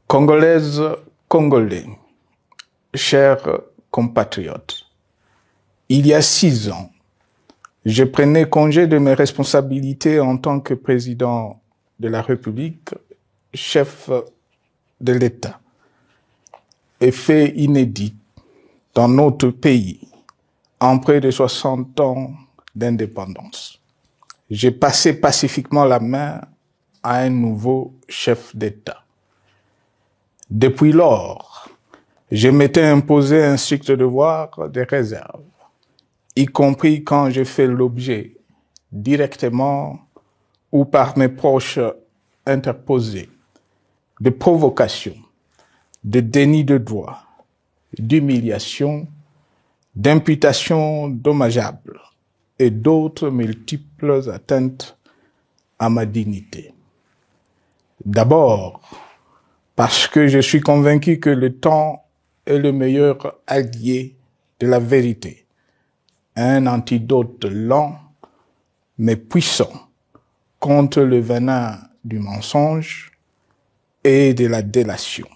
Congolaises, Congolais, chers compatriotes, il y a 6 ans, je prenais congé de mes responsabilités en tant que président de la République, chef de l'État. Et fait inédit dans notre pays, en près de 60 ans d'indépendance. J'ai passé pacifiquement la main à un nouveau chef d'État. Depuis lors, je m'étais imposé un strict devoir de réserve, y compris quand j'ai fait l'objet, directement ou par mes proches interposés, de provocations, de déni de droit, d'humiliation, d'imputations dommageables et d'autres multiples atteintes à ma dignité. D'abord, parce que je suis convaincu que le temps est le meilleur allié de la vérité, un antidote lent mais puissant contre le venin du mensonge et de la délation.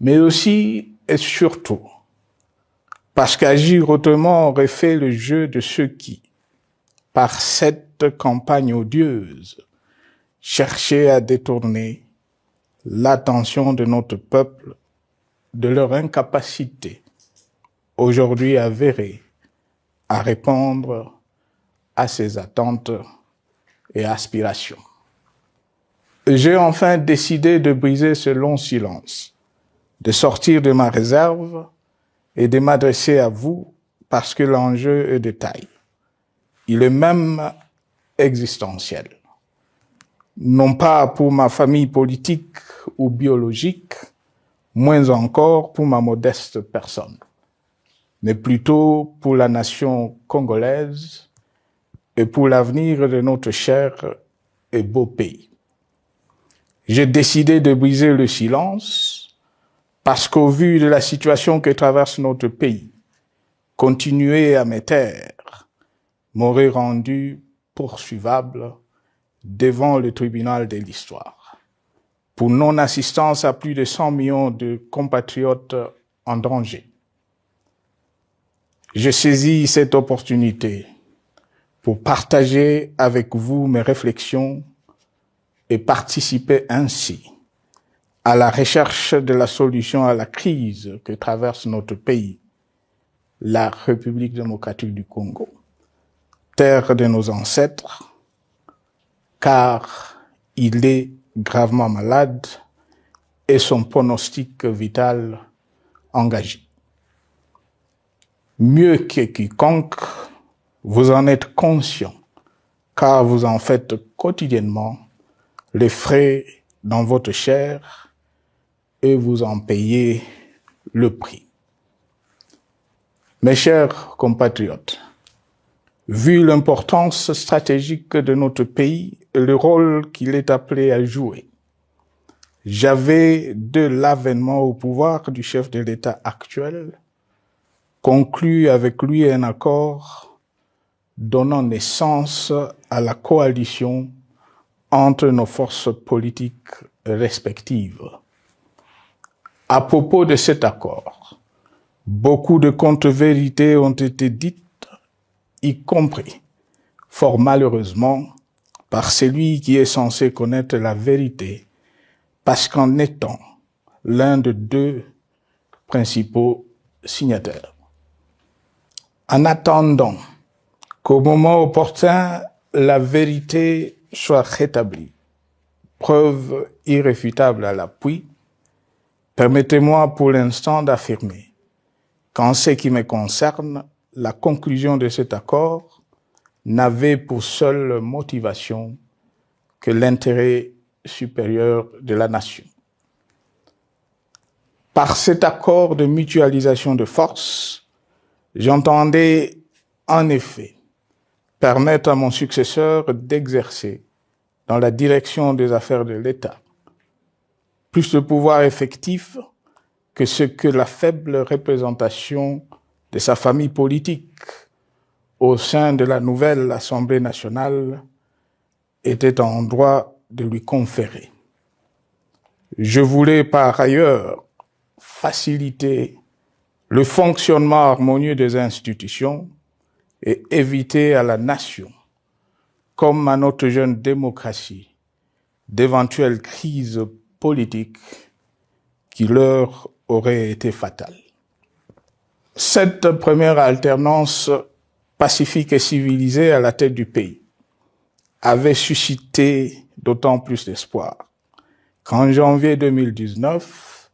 Mais aussi et surtout, parce qu'agir autrement aurait fait le jeu de ceux qui, par cette campagne odieuse, cherchaient à détourner l'attention de notre peuple de leur incapacité, aujourd'hui avérée, à répondre à ses attentes et aspirations. J'ai enfin décidé de briser ce long silence, de sortir de ma réserve et de m'adresser à vous parce que l'enjeu est de taille. Il est même existentiel. Non pas pour ma famille politique ou biologique, moins encore pour ma modeste personne, mais plutôt pour la nation congolaise et pour l'avenir de notre cher et beau pays. J'ai décidé de briser le silence parce qu'au vu de la situation que traverse notre pays, continuer à me taire m'aurait rendu poursuivable devant le tribunal de l'histoire pour non-assistance à plus de 100 millions de compatriotes en danger. Je saisis cette opportunité pour partager avec vous mes réflexions et participer ainsi à la recherche de la solution à la crise que traverse notre pays, la République démocratique du Congo, terre de nos ancêtres, car il est gravement malade et son pronostic vital engagé. Mieux que quiconque, vous en êtes conscient, car vous en faites quotidiennement les frais dans votre chair et vous en payez le prix. Mes chers compatriotes, vu l'importance stratégique de notre pays et le rôle qu'il est appelé à jouer, j'avais, de l'avènement au pouvoir du chef de l'État actuel, conclu avec lui un accord donnant naissance à la coalition entre nos forces politiques respectives. À propos de cet accord, beaucoup de contre-vérités ont été dites, y compris, fort malheureusement, par celui qui est censé connaître la vérité, parce qu'en étant l'un de deux principaux signataires. En attendant qu'au moment opportun, la vérité soit rétablie, preuve irréfutable à l'appui, permettez-moi pour l'instant d'affirmer qu'en ce qui me concerne, la conclusion de cet accord n'avait pour seule motivation que l'intérêt supérieur de la nation. Par cet accord de mutualisation de forces, j'entendais en effet permettre à mon successeur d'exercer dans la direction des affaires de l'État plus de pouvoir effectif que ce que la faible représentation de sa famille politique au sein de la nouvelle Assemblée nationale était en droit de lui conférer. Je voulais par ailleurs faciliter le fonctionnement harmonieux des institutions et éviter à la nation, comme à notre jeune démocratie, d'éventuelles crises politiques qui leur auraient été fatales. Cette première alternance pacifique et civilisée à la tête du pays avait suscité d'autant plus d'espoir qu'en janvier 2019,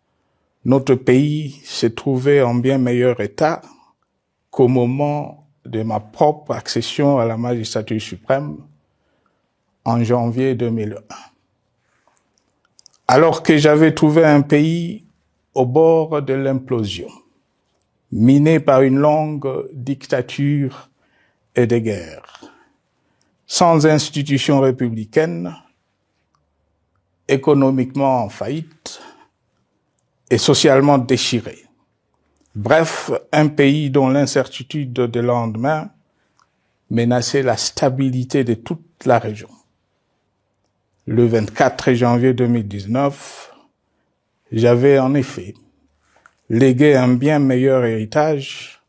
notre pays s'est trouvé en bien meilleur état qu'au moment de ma propre accession à la magistrature suprême en janvier 2001. Alors que j'avais trouvé un pays au bord de l'implosion, miné par une longue dictature et des guerres, sans institutions républicaines, économiquement en faillite et socialement déchiré. Bref, un pays dont l'incertitude de lendemain menaçait la stabilité de toute la région. Le 24 janvier 2019, j'avais en effet légué un bien meilleur héritage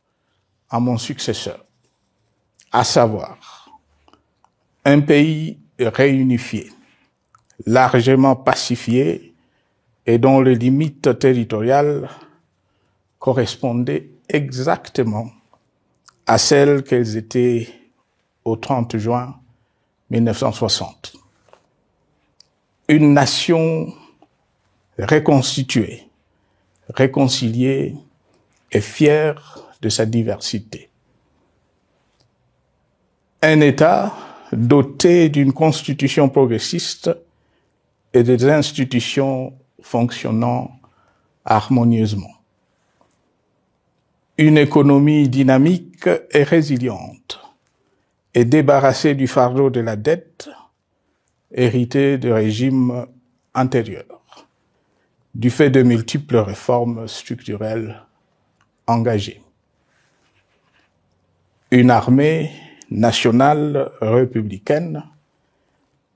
à mon successeur, à savoir un pays réunifié, largement pacifié et dont les limites territoriales correspondaient exactement à celles qu'elles étaient au 30 juin 1960. Une nation reconstituée, réconciliée et fière de sa diversité. Un État doté d'une constitution progressiste et des institutions fonctionnant harmonieusement. Une économie dynamique et résiliente et débarrassée du fardeau de la dette hérité de régimes antérieurs, du fait de multiples réformes structurelles engagées. Une armée nationale républicaine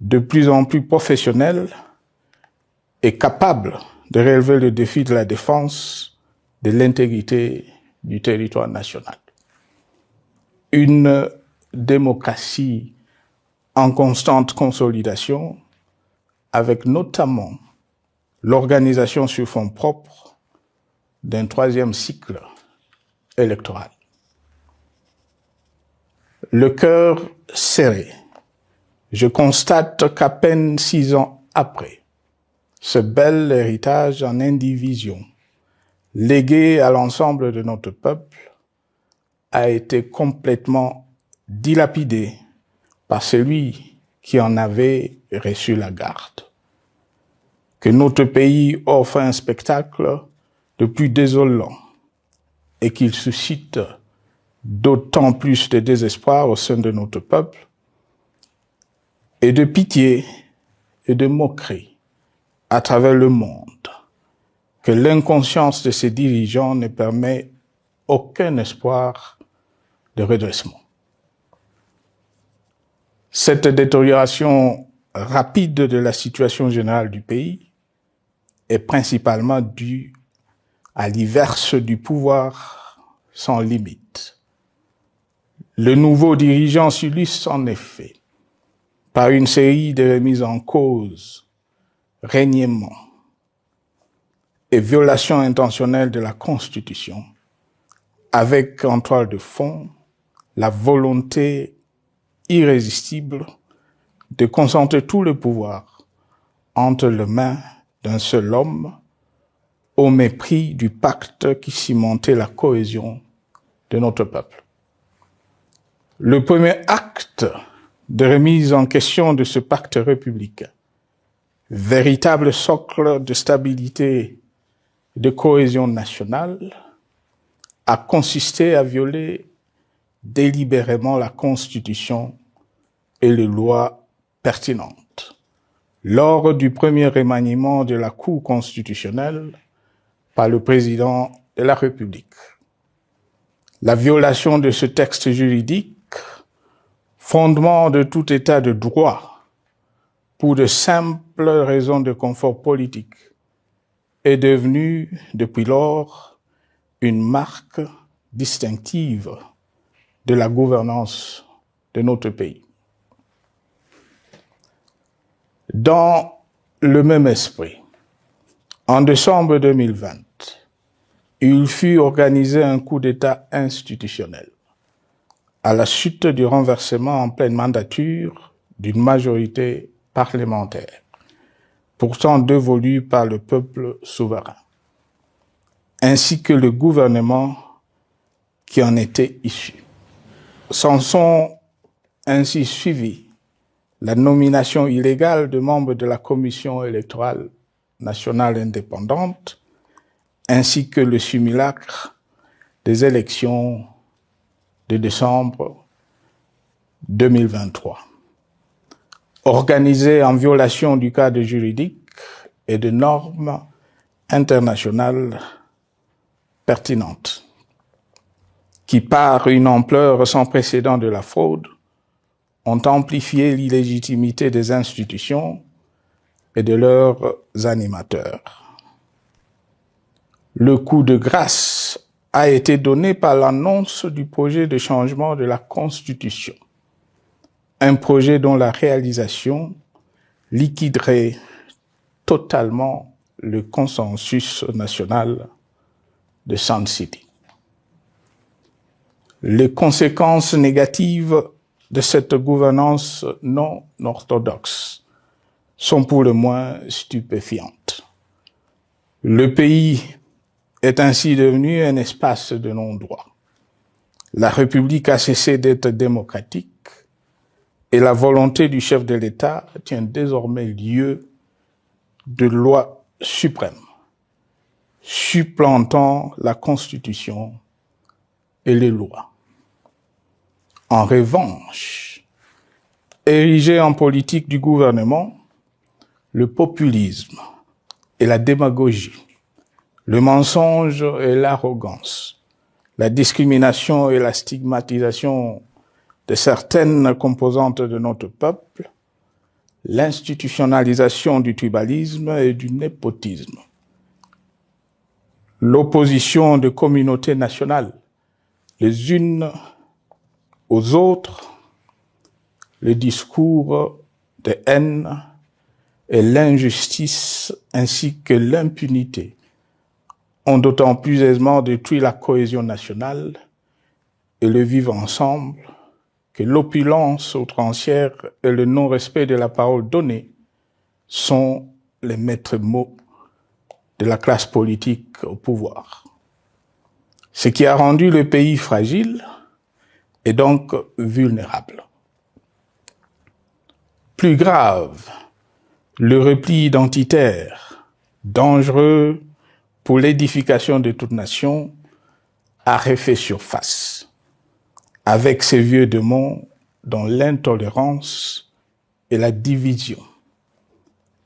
de plus en plus professionnelle et capable de relever le défi de la défense de l'intégrité du territoire national. Une démocratie en constante consolidation, avec notamment l'organisation sur fonds propres d'un troisième cycle électoral. Le cœur serré, je constate qu'à peine 6 ans après, ce bel héritage en indivision, légué à l'ensemble de notre peuple, a été complètement dilapidé par celui qui en avait reçu la garde. Que notre pays offre un spectacle de plus désolant et qu'il suscite d'autant plus de désespoir au sein de notre peuple et de pitié et de moquerie à travers le monde, que l'inconscience de ses dirigeants ne permet aucun espoir de redressement. Cette détérioration rapide de la situation générale du pays est principalement due à l'inverse du pouvoir sans limite. Le nouveau dirigeant s'illustre en effet par une série de remises en cause, reniements et violations intentionnelles de la Constitution, avec en toile de fond la volonté irrésistible de concentrer tout le pouvoir entre les mains d'un seul homme, au mépris du pacte qui cimentait la cohésion de notre peuple. Le premier acte de remise en question de ce pacte républicain, véritable socle de stabilité et de cohésion nationale, a consisté à violer délibérément la Constitution et les lois pertinentes lors du premier remaniement de la Cour constitutionnelle par le président de la République. La violation de ce texte juridique, fondement de tout état de droit, pour de simples raisons de confort politique est devenue, depuis lors, une marque distinctive de la gouvernance de notre pays. Dans le même esprit, en décembre 2020, il fut organisé un coup d'État institutionnel à la suite du renversement en pleine mandature d'une majorité parlementaire, pourtant dévolue par le peuple souverain, ainsi que le gouvernement qui en était issu. S'en sont ainsi suivis la nomination illégale de membres de la Commission électorale nationale indépendante, ainsi que le simulacre des élections de décembre 2023, organisées en violation du cadre juridique et de normes internationales pertinentes, qui, par une ampleur sans précédent de la fraude, ont amplifié l'illégitimité des institutions et de leurs animateurs. Le coup de grâce a été donné par l'annonce du projet de changement de la Constitution, un projet dont la réalisation liquiderait totalement le consensus national de Sun City. Les conséquences négatives de cette gouvernance non orthodoxe sont pour le moins stupéfiantes. Le pays est ainsi devenu un espace de non-droit. La République a cessé d'être démocratique et la volonté du chef de l'État tient désormais lieu de loi suprême, supplantant la Constitution et les lois. En revanche, érigé en politique du gouvernement, le populisme et la démagogie, le mensonge et l'arrogance, la discrimination et la stigmatisation de certaines composantes de notre peuple, l'institutionnalisation du tribalisme et du népotisme, l'opposition de communautés nationales les unes aux autres, le discours de haine et l'injustice ainsi que l'impunité ont d'autant plus aisément détruit la cohésion nationale et le vivre ensemble que l'opulence outrancière et le non-respect de la parole donnée sont les maîtres mots de la classe politique au pouvoir. Ce qui a rendu le pays fragile et donc vulnérable. Plus grave, le repli identitaire, dangereux pour l'édification de toute nation, a refait surface, avec ses vieux démons dont l'intolérance et la division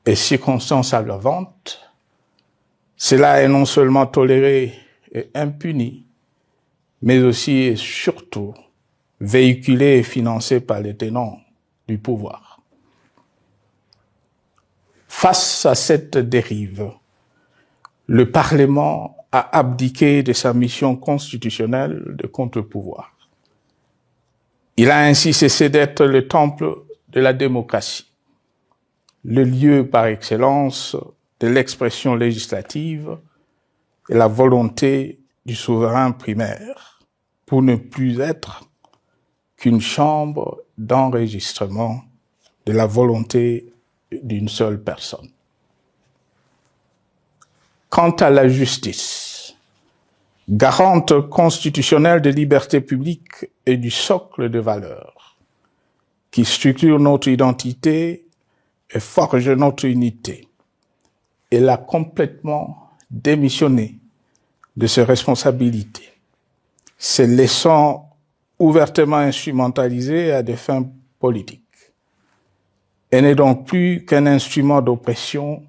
est circonstance aggravante. Cela est non seulement toléré et impuni, mais aussi et surtout véhiculé et financé par les tenants du pouvoir. Face à cette dérive, le Parlement a abdiqué de sa mission constitutionnelle de contre-pouvoir. Il a ainsi cessé d'être le temple de la démocratie, le lieu par excellence de l'expression législative et la volonté du souverain primaire, pour ne plus être qu'une chambre d'enregistrement de la volonté d'une seule personne. Quant à la justice, garante constitutionnelle des libertés publiques et du socle de valeurs, qui structure notre identité et forge notre unité, elle a complètement démissionné de ses responsabilités, se laissant ouvertement instrumentalisée à des fins politiques. Elle n'est donc plus qu'un instrument d'oppression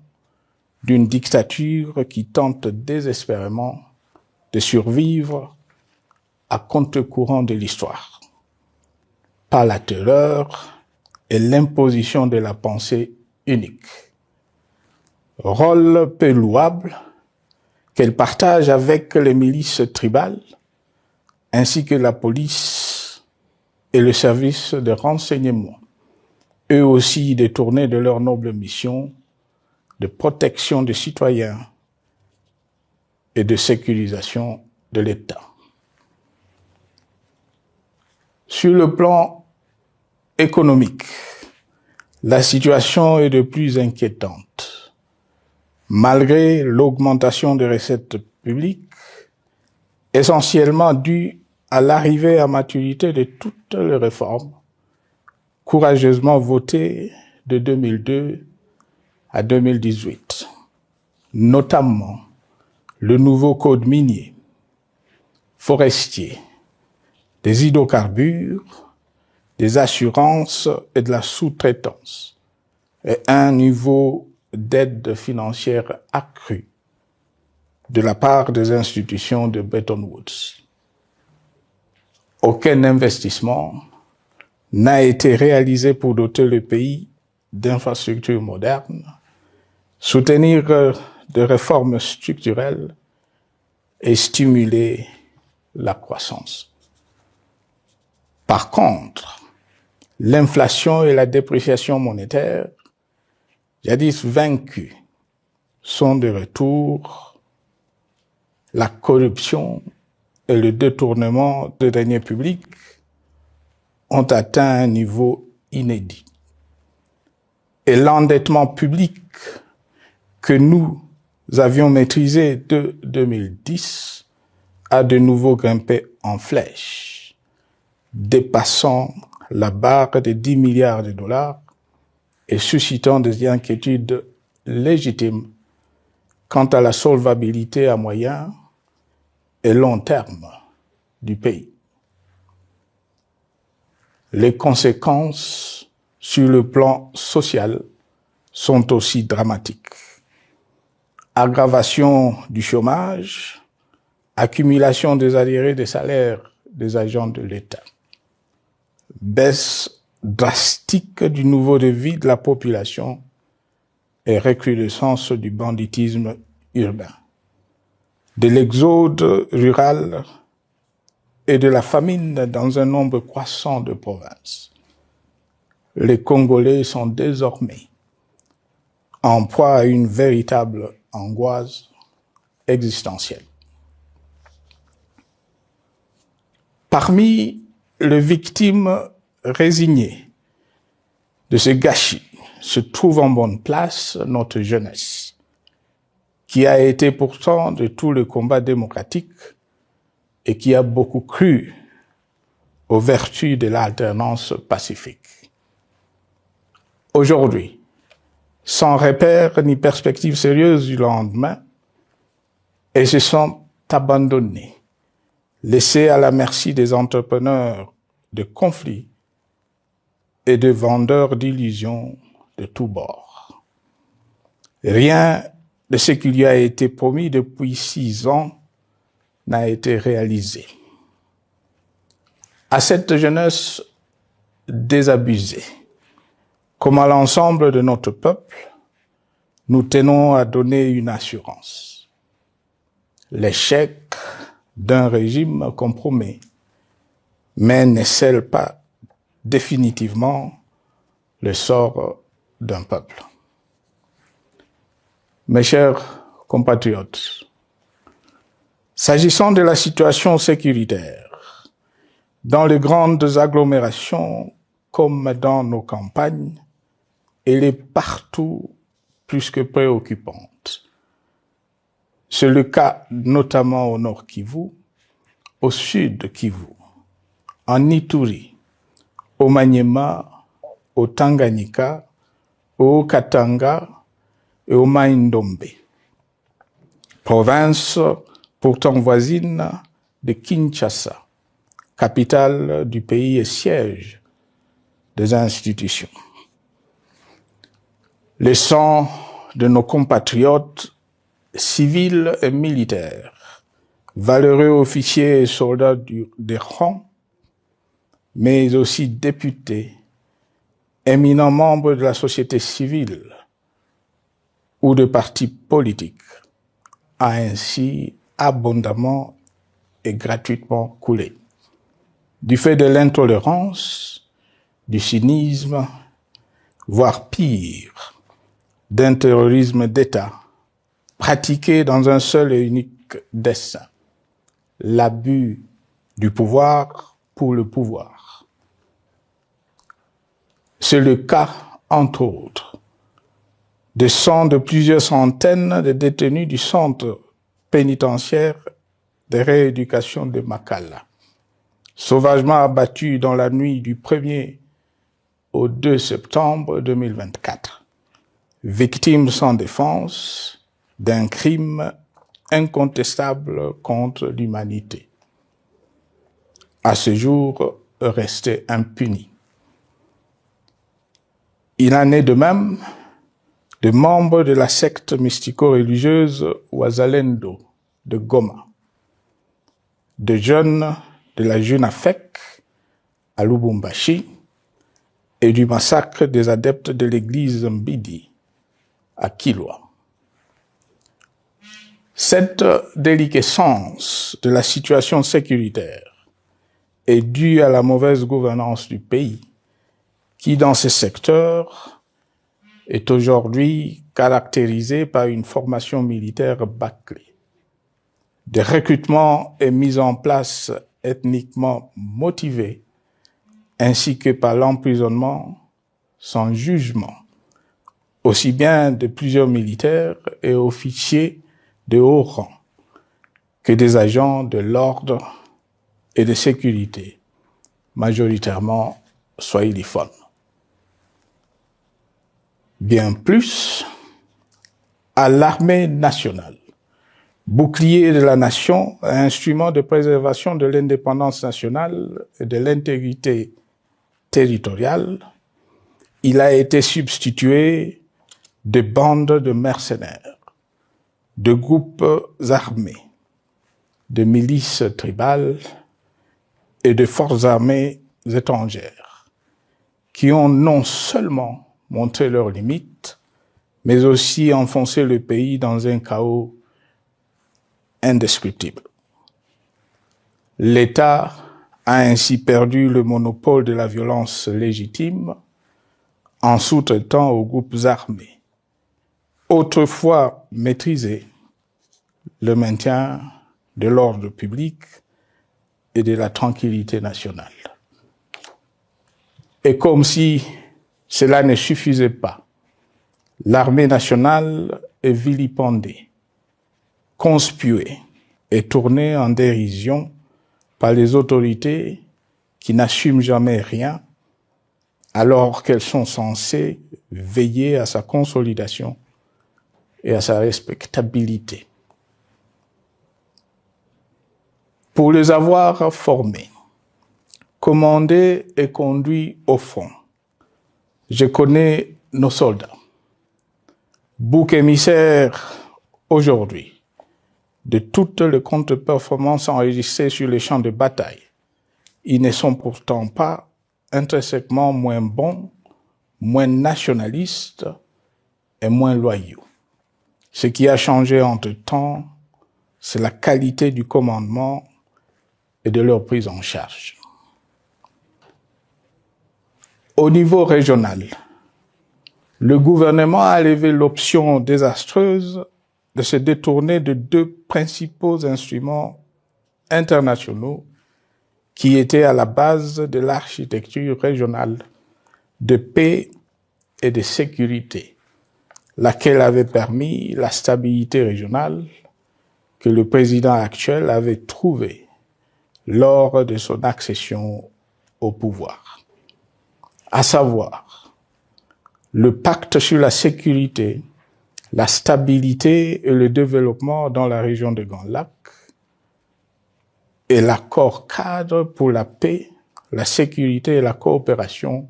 d'une dictature qui tente désespérément de survivre à contre-courant de l'histoire, par la terreur et l'imposition de la pensée unique. Rôle peu louable, qu'elle partage avec les milices tribales, ainsi que la police et le service de renseignement, eux aussi détournés de leur noble mission de protection des citoyens et de sécurisation de l'État. Sur le plan économique, la situation est de plus inquiétante. Malgré l'augmentation des recettes publiques, essentiellement due à l'arrivée à maturité de toutes les réformes courageusement votées de 2002 à 2018, notamment le nouveau code minier, forestier, des hydrocarbures, des assurances et de la sous-traitance, et un niveau d'aide financière accru de la part des institutions de Bretton Woods. Aucun investissement n'a été réalisé pour doter le pays d'infrastructures modernes, soutenir des réformes structurelles et stimuler la croissance. Par contre, l'inflation et la dépréciation monétaire, jadis vaincues, sont de retour. La corruption et le détournement de deniers publics ont atteint un niveau inédit. Et l'endettement public que nous avions maîtrisé de 2010 a de nouveau grimpé en flèche, dépassant la barre de 10 milliards de dollars et suscitant des inquiétudes légitimes quant à la solvabilité à moyen et long terme du pays. Les conséquences sur le plan social sont aussi dramatiques. Aggravation du chômage, accumulation des arriérés des salaires des agents de l'État, baisse drastique du niveau de vie de la population et recrudescence du banditisme urbain, de l'exode rural et de la famine dans un nombre croissant de provinces. Les Congolais sont désormais en proie à une véritable angoisse existentielle. Parmi les victimes résignées de ce gâchis se trouve en bonne place notre jeunesse, qui a été pourtant de tout le combat démocratique et qui a beaucoup cru aux vertus de l'alternance pacifique. Aujourd'hui, sans repère ni perspective sérieuse du lendemain, ils se sont abandonnés, laissés à la merci des entrepreneurs de conflits et de vendeurs d'illusions de tous bords. Rien de ce qui lui a été promis depuis 6 ans n'a été réalisé. À cette jeunesse désabusée, comme à l'ensemble de notre peuple, nous tenons à donner une assurance. L'échec d'un régime compromet, mais ne scelle pas définitivement le sort d'un peuple. Mes chers compatriotes, s'agissant de la situation sécuritaire, dans les grandes agglomérations comme dans nos campagnes, elle est partout plus que préoccupante. C'est le cas notamment au nord Kivu, au sud Kivu, en Ituri, au Maniema, au Tanganyika, au Katanga et au Mai-Ndombe, province pourtant voisine de Kinshasa, capitale du pays et siège des institutions. Le sang de nos compatriotes civils et militaires, valeureux officiers et soldats des rangs, mais aussi députés, éminents membres de la société civile ou de partis politiques, a ainsi abondamment et gratuitement coulé. Du fait de l'intolérance, du cynisme, voire pire, d'un terrorisme d'État pratiqué dans un seul et unique dessein, l'abus du pouvoir pour le pouvoir. C'est le cas, entre autres, de plusieurs centaines de détenus du centre pénitentiaire de rééducation de Makala, sauvagement abattus dans la nuit du 1er au 2 septembre 2024, victimes sans défense d'un crime incontestable contre l'humanité, à ce jour resté impuni. Il en est de même de membres de la secte mystico-religieuse Wazalendo de Goma, de jeunes de la Junafek à Lubumbashi et du massacre des adeptes de l'église Mbidi à Kilwa. Cette déliquescence de la situation sécuritaire est due à la mauvaise gouvernance du pays, qui dans ces secteurs est aujourd'hui caractérisée par une formation militaire bâclée, des recrutements et mises en place ethniquement motivés, ainsi que par l'emprisonnement sans jugement, aussi bien de plusieurs militaires et officiers de haut rang que des agents de l'ordre et de sécurité, majoritairement swahiliphones. Bien plus, à l'armée nationale, bouclier de la nation, instrument de préservation de l'indépendance nationale et de l'intégrité territoriale, il a été substitué de bandes de mercenaires, de groupes armés, de milices tribales et de forces armées étrangères, qui ont non seulement montré leurs limites, mais aussi enfoncé le pays dans un chaos indescriptible. L'État a ainsi perdu le monopole de la violence légitime en sous-traitant aux groupes armés, autrefois maîtrisés, le maintien de l'ordre public et de la tranquillité nationale. Et comme si cela ne suffisait pas, l'armée nationale est vilipendée, conspuée et tournée en dérision par les autorités qui n'assument jamais rien, alors qu'elles sont censées veiller à sa consolidation et à sa respectabilité. Pour les avoir formés, commandés et conduits au front, je connais nos soldats, boucs émissaires aujourd'hui de toutes les contre-performances enregistrées sur les champs de bataille. Ils ne sont pourtant pas intrinsèquement moins bons, moins nationalistes et moins loyaux. Ce qui a changé entre-temps, c'est la qualité du commandement et de leur prise en charge. Au niveau régional, le gouvernement a levé l'option désastreuse de se détourner de deux principaux instruments internationaux qui étaient à la base de l'architecture régionale de paix et de sécurité, laquelle avait permis la stabilité régionale que le président actuel avait trouvée lors de son accession au pouvoir, à savoir le pacte sur la sécurité, la stabilité et le développement dans la région de Grand Lac et l'accord cadre pour la paix, la sécurité et la coopération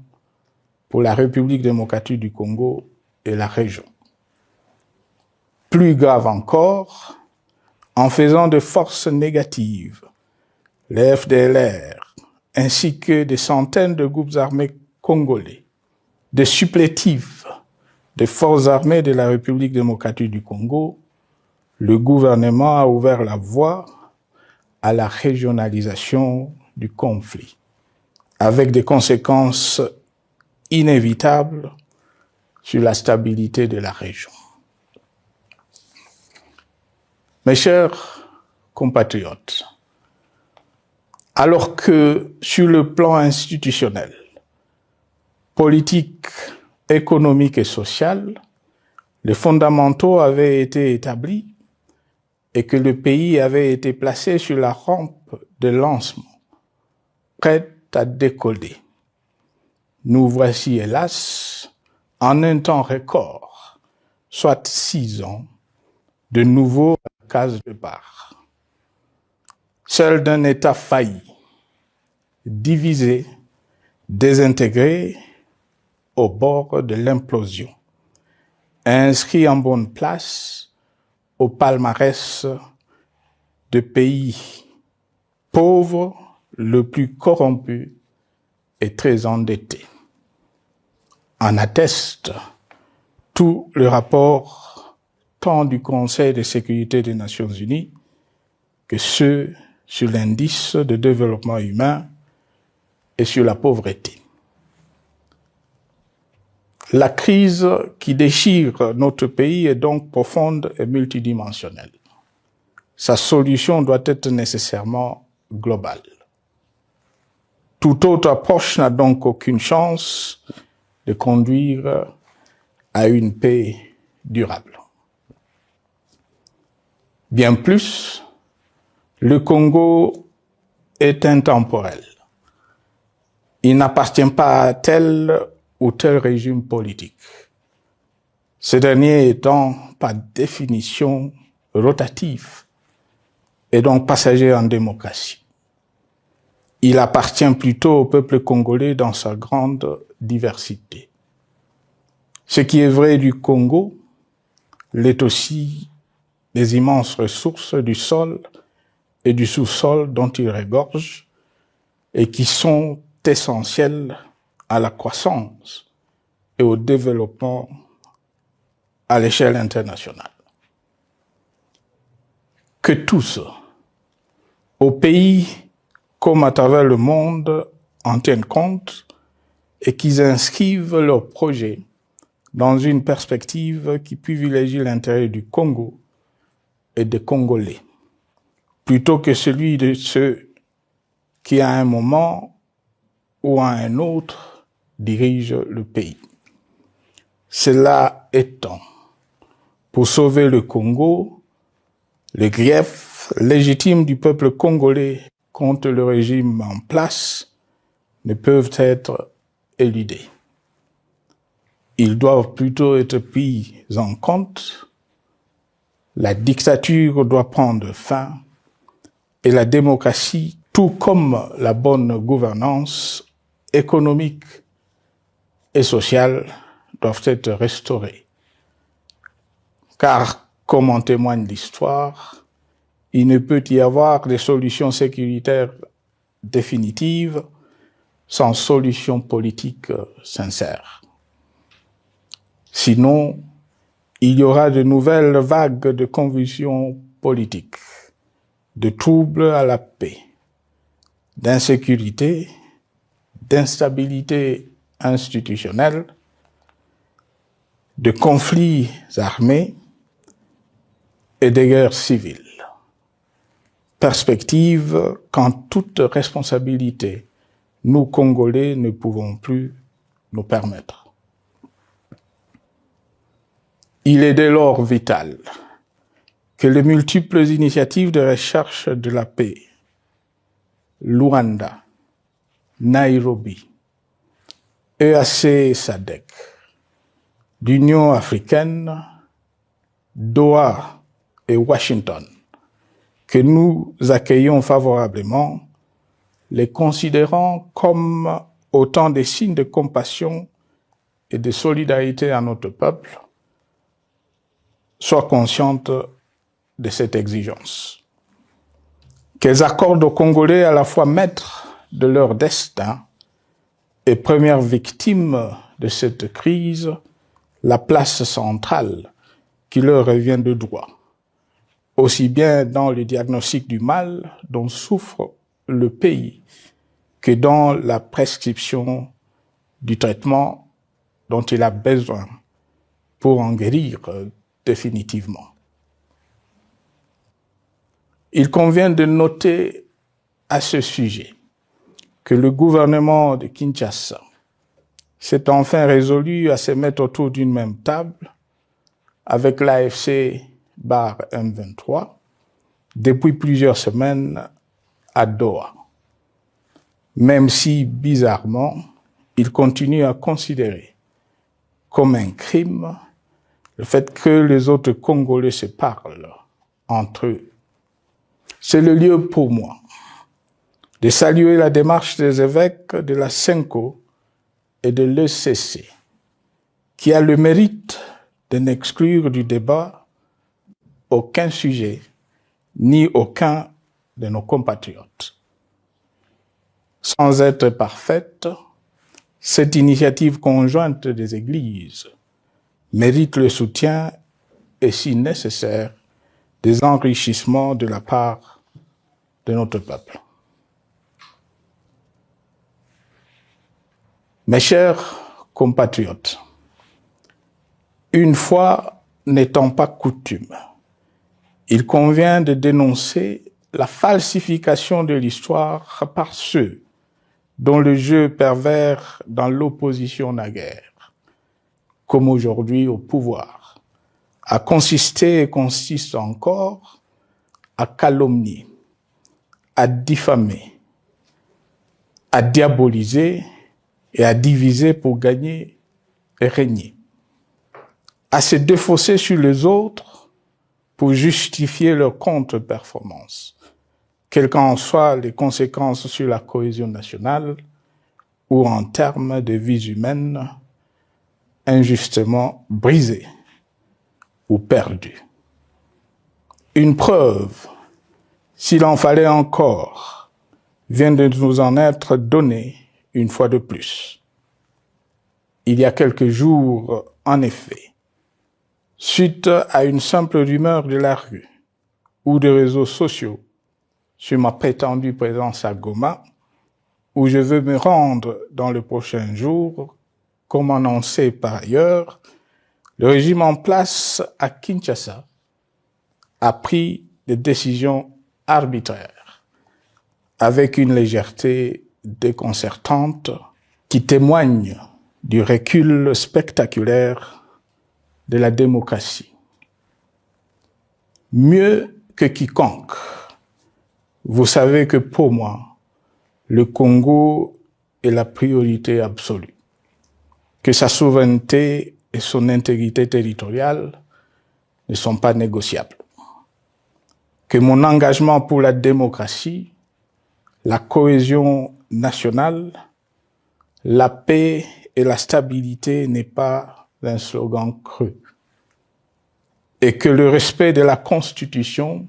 pour la République démocratique du Congo et la région. Plus grave encore, en faisant de forces négatives, les FDLR, ainsi que des centaines de groupes armés congolais, des supplétifs des forces armées de la République démocratique du Congo, le gouvernement a ouvert la voie à la régionalisation du conflit, avec des conséquences inévitables sur la stabilité de la région. Mes chers compatriotes, alors que sur le plan institutionnel, politique, économique et social, les fondamentaux avaient été établis et que le pays avait été placé sur la rampe de lancement, prêt à décoller. Nous voici, hélas, en un temps record, soit 6 ans, de nouveau à la case départ. Seul d'un État failli, divisé, désintégré, au bord de l'implosion, inscrit en bonne place au palmarès de pays pauvres, le plus corrompu et très endetté. En atteste tout le rapport tant du Conseil de sécurité des Nations Unies que ceux sur l'indice de développement humain et sur la pauvreté. La crise qui déchire notre pays est donc profonde et multidimensionnelle. Sa solution doit être nécessairement globale. Toute autre approche n'a donc aucune chance de conduire à une paix durable. Bien plus, le Congo est intemporel. Il n'appartient pas à tel ou tel régime politique, ce dernier étant par définition rotatif et donc passager en démocratie. Il appartient plutôt au peuple congolais dans sa grande diversité. Ce qui est vrai du Congo l'est aussi des immenses ressources du sol et du sous-sol dont il regorge et qui sont essentielles à la croissance et au développement à l'échelle internationale. Que tous, au pays comme à travers le monde, en tiennent compte et qu'ils inscrivent leurs projets dans une perspective qui privilégie l'intérêt du Congo et des Congolais, plutôt que celui de ceux qui, à un moment ou à un autre, dirigent le pays. Cela étant, pour sauver le Congo, les griefs légitimes du peuple congolais contre le régime en place ne peuvent être éludés. Ils doivent plutôt être pris en compte. La dictature doit prendre fin et la démocratie, tout comme la bonne gouvernance économique et sociale, doivent être restaurées. Car, comme en témoigne l'histoire, il ne peut y avoir de solutions sécuritaires définitives sans solution politique sincère. Sinon, il y aura de nouvelles vagues de convulsions politiques, de troubles à la paix, d'insécurité, d'instabilité institutionnelle, de conflits armés et de guerres civiles. Perspective qu'en toute responsabilité, nous, Congolais, ne pouvons plus nous permettre. Il est dès lors vital que les multiples initiatives de recherche de la paix, Luanda, Nairobi, EAC SADC, l'Union africaine, Doha et Washington, que nous accueillons favorablement, les considérant comme autant de signes de compassion et de solidarité à notre peuple, soient conscientes de cette exigence. Qu'elles accordent aux Congolais à la fois maîtres de leur destin et premières victimes de cette crise la place centrale qui leur revient de droit, aussi bien dans le diagnostic du mal dont souffre le pays que dans la prescription du traitement dont il a besoin pour en guérir définitivement. Il convient de noter à ce sujet que le gouvernement de Kinshasa s'est enfin résolu à se mettre autour d'une même table avec l'AFC/M23 depuis plusieurs semaines à Doha, même si, bizarrement, il continue à considérer comme un crime le fait que les autres Congolais se parlent entre eux. C'est le lieu pour moi de saluer la démarche des évêques de la CENCO et de l'ECC, qui a le mérite de n'exclure du débat aucun sujet, ni aucun de nos compatriotes. Sans être parfaite, cette initiative conjointe des Églises mérite le soutien et, si nécessaire, des enrichissements de la part de notre peuple. Mes chers compatriotes, une fois n'étant pas coutume, il convient de dénoncer la falsification de l'histoire par ceux dont le jeu pervers dans l'opposition naguère, comme aujourd'hui au pouvoir, a consisté et consiste encore à calomnier, à diffamer, à diaboliser et à diviser pour gagner et régner, à se défausser sur les autres pour justifier leur contre-performance, quelles qu'en soient les conséquences sur la cohésion nationale ou en termes de vies humaines injustement brisées ou perdues. Une preuve, s'il en fallait encore, vient de nous en être donnée une fois de plus. Il y a quelques jours, en effet, suite à une simple rumeur de la rue ou des réseaux sociaux sur ma prétendue présence à Goma, où je veux me rendre dans le prochain jour, comme annoncé par ailleurs, le régime en place à Kinshasa a pris des décisions arbitraires, avec une légèreté déconcertante qui témoigne du recul spectaculaire de la démocratie. Mieux que quiconque, vous savez que pour moi, le Congo est la priorité absolue, que sa souveraineté et son intégrité territoriale ne sont pas négociables, que mon engagement pour la démocratie, la cohésion nationale, la paix et la stabilité n'est pas un slogan creux, et que le respect de la Constitution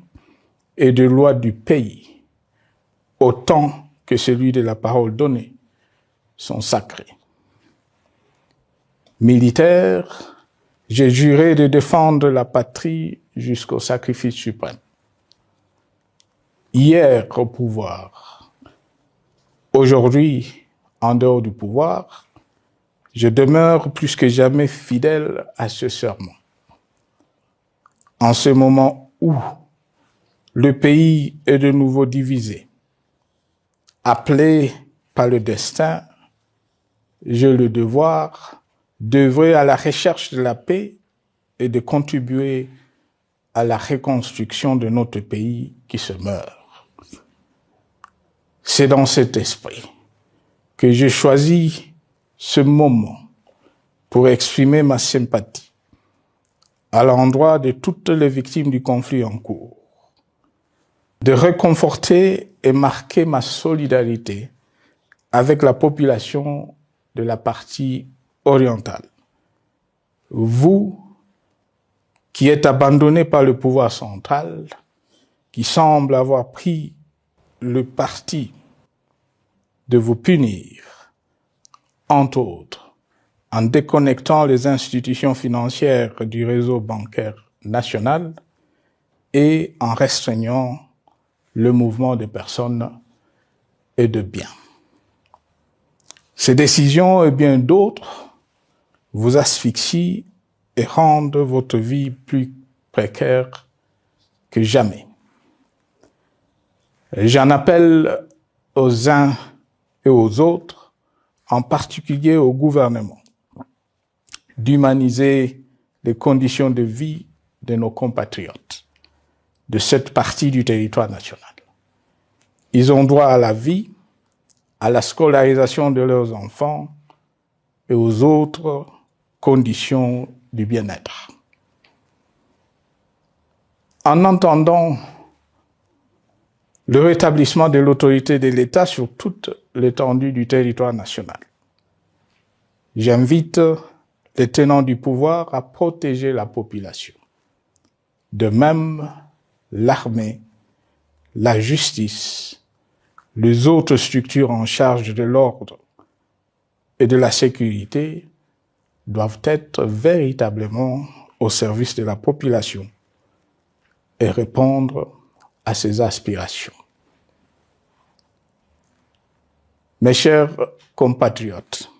et des lois du pays, autant que celui de la parole donnée, sont sacrés. Militaire, j'ai juré de défendre la patrie jusqu'au sacrifice suprême. Hier au pouvoir, aujourd'hui en dehors du pouvoir, je demeure plus que jamais fidèle à ce serment. En ce moment où le pays est de nouveau divisé, appelé par le destin, j'ai le devoir d'œuvrer à la recherche de la paix et de contribuer à la reconstruction de notre pays qui se meurt. C'est dans cet esprit que j'ai choisi ce moment pour exprimer ma sympathie à l'endroit de toutes les victimes du conflit en cours, de réconforter et marquer ma solidarité avec la population de la partie orientale. Vous, qui êtes abandonnés par le pouvoir central, qui semble avoir pris le parti de vous punir, entre autres, en déconnectant les institutions financières du réseau bancaire national, et en restreignant le mouvement de personnes et de biens. Ces décisions et bien d'autres vous asphyxient et rendent votre vie plus précaire que jamais. J'en appelle aux uns et aux autres, en particulier au gouvernement, d'humaniser les conditions de vie de nos compatriotes de cette partie du territoire national. Ils ont droit à la vie, à la scolarisation de leurs enfants et aux autres conditions du bien-être. En entendant le rétablissement de l'autorité de l'État sur toute l'étendue du territoire national, j'invite les tenants du pouvoir à protéger la population. De même, l'armée, la justice, les autres structures en charge de l'ordre et de la sécurité doivent être véritablement au service de la population et répondre à ses aspirations. Mes chers compatriotes,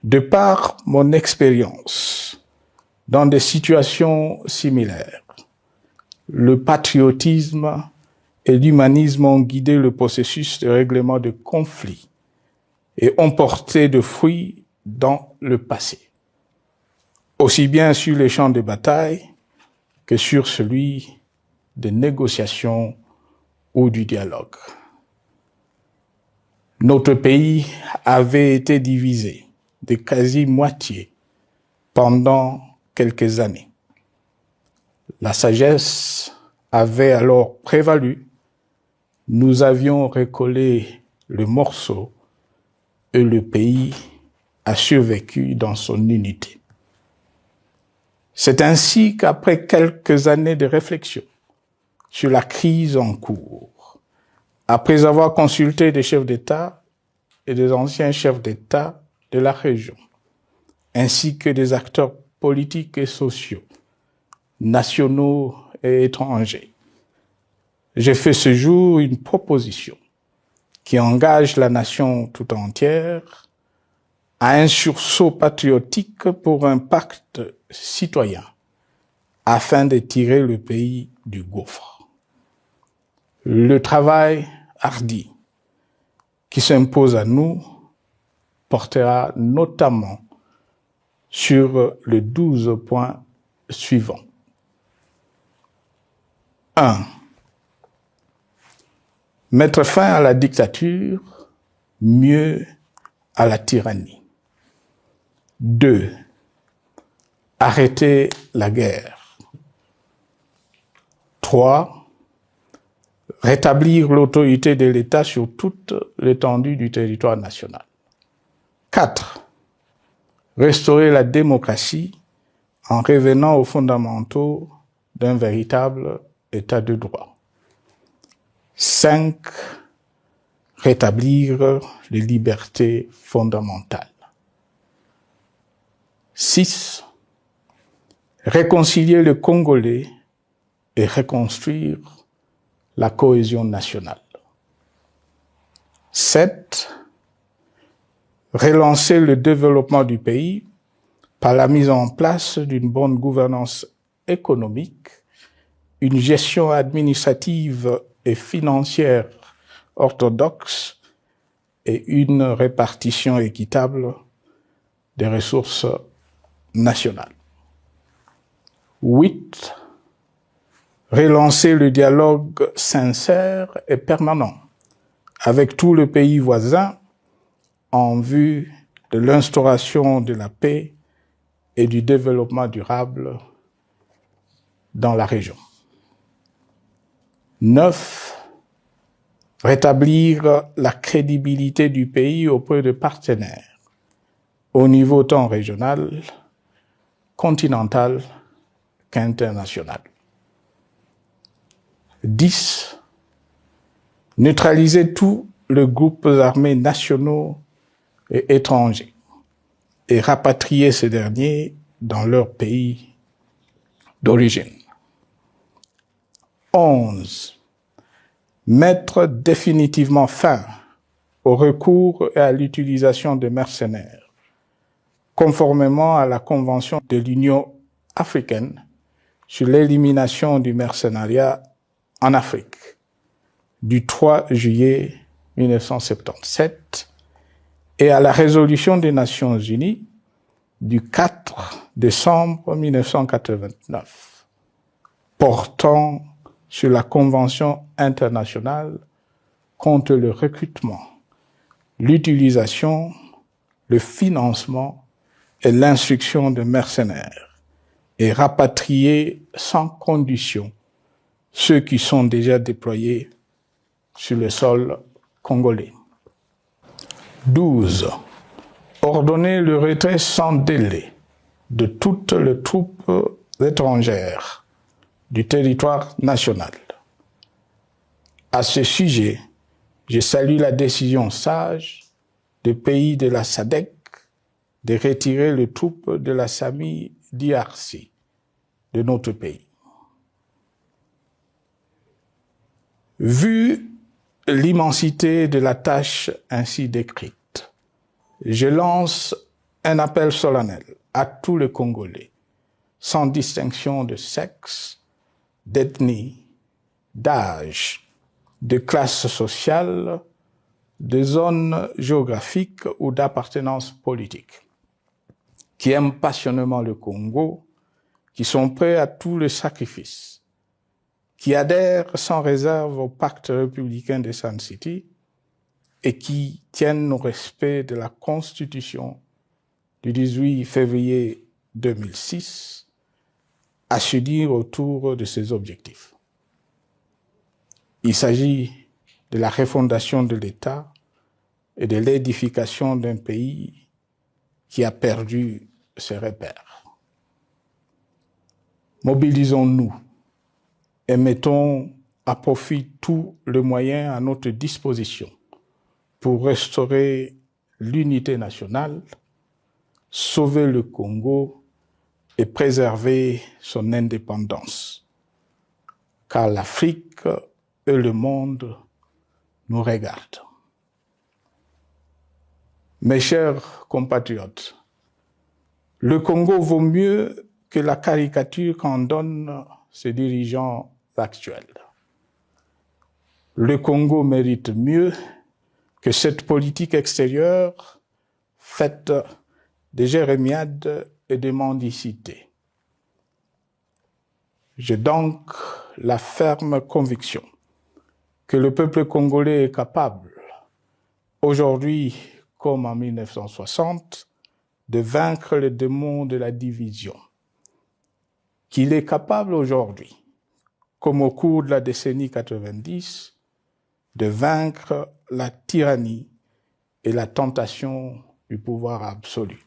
de par mon expérience dans des situations similaires, le patriotisme et l'humanisme ont guidé le processus de règlement de conflits et ont porté de fruits dans le passé, aussi bien sur les champs de bataille que sur celui des négociations ou du dialogue. Notre pays avait été divisé de quasi-moitié pendant quelques années. La sagesse avait alors prévalu. Nous avions recollé le morceau et le pays a survécu dans son unité. C'est ainsi qu'après quelques années de réflexion sur la crise en cours, après avoir consulté des chefs d'État et des anciens chefs d'État de la région, ainsi que des acteurs politiques et sociaux, nationaux et étrangers, j'ai fait ce jour une proposition qui engage la nation tout entière à un sursaut patriotique pour un pacte citoyen afin de tirer le pays du gouffre. Le travail hardi qui s'impose à nous portera notamment sur les 12 points suivants. 1. Mettre fin à la dictature, mieux à la tyrannie. 2. Arrêter la guerre. 3. Rétablir l'autorité de l'État sur toute l'étendue du territoire national. 4. Restaurer la démocratie en revenant aux fondamentaux d'un véritable État de droit. 5. Rétablir les libertés fondamentales. 6. Réconcilier le Congolais et reconstruire la cohésion nationale. 7. Relancer le développement du pays par la mise en place d'une bonne gouvernance économique, une gestion administrative et financière orthodoxe et une répartition équitable des ressources nationales. 8. Relancer le dialogue sincère et permanent avec tout le pays voisin en vue de l'instauration de la paix et du développement durable dans la région. 9. Rétablir la crédibilité du pays auprès de partenaires au niveau tant régional, continental qu'international. 10. Neutraliser tous les groupes armés nationaux et étrangers et rapatrier ces derniers dans leur pays d'origine. 11. Mettre définitivement fin au recours et à l'utilisation de mercenaires, conformément à la Convention de l'Union africaine sur l'élimination du mercenariat en Afrique du 3 juillet 1977 et à la résolution des Nations Unies du 4 décembre 1989 portant sur la Convention internationale contre le recrutement, l'utilisation, le financement et l'instruction de mercenaires et rapatrier sans condition ceux qui sont déjà déployés sur le sol congolais. 12. Ordonner le retrait sans délai de toutes les troupes étrangères du territoire national. À ce sujet, je salue la décision sage des pays de la SADC de retirer les troupes de la SAMI DRC de notre pays. Vu l'immensité de la tâche ainsi décrite, je lance un appel solennel à tous les Congolais, sans distinction de sexe, d'ethnie, d'âge, de classe sociale, de zone géographique ou d'appartenance politique, qui aiment passionnément le Congo, qui sont prêts à tous les sacrifices, qui adhèrent sans réserve au pacte républicain de Sun City et qui tiennent au respect de la Constitution du 18 février 2006, à se dire autour de ces objectifs. Il s'agit de la refondation de l'État et de l'édification d'un pays qui a perdu ses repères. Mobilisons-nous et mettons à profit tous les moyens à notre disposition pour restaurer l'unité nationale, sauver le Congo et préserver son indépendance, car l'Afrique et le monde nous regardent. Mes chers compatriotes, le Congo vaut mieux que la caricature qu'en donnent ses dirigeants actuels. Le Congo mérite mieux que cette politique extérieure faite de jérémiades et de mendicité. J'ai donc la ferme conviction que le peuple congolais est capable, aujourd'hui comme en 1960, de vaincre le démon de la division, qu'il est capable aujourd'hui, comme au cours de la décennie 90, de vaincre la tyrannie et la tentation du pouvoir absolu.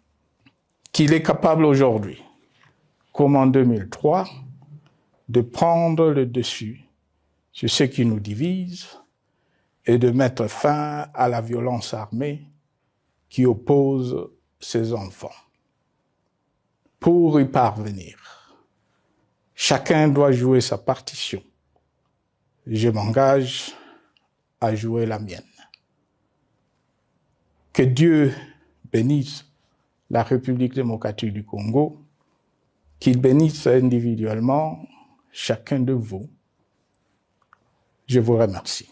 Qu'il est capable aujourd'hui, comme en 2003, de prendre le dessus sur ce qui nous divise et de mettre fin à la violence armée qui oppose ses enfants. Pour y parvenir, chacun doit jouer sa partition. Je m'engage à jouer la mienne. Que Dieu bénisse la République démocratique du Congo, qu'il bénisse individuellement chacun de vous. Je vous remercie.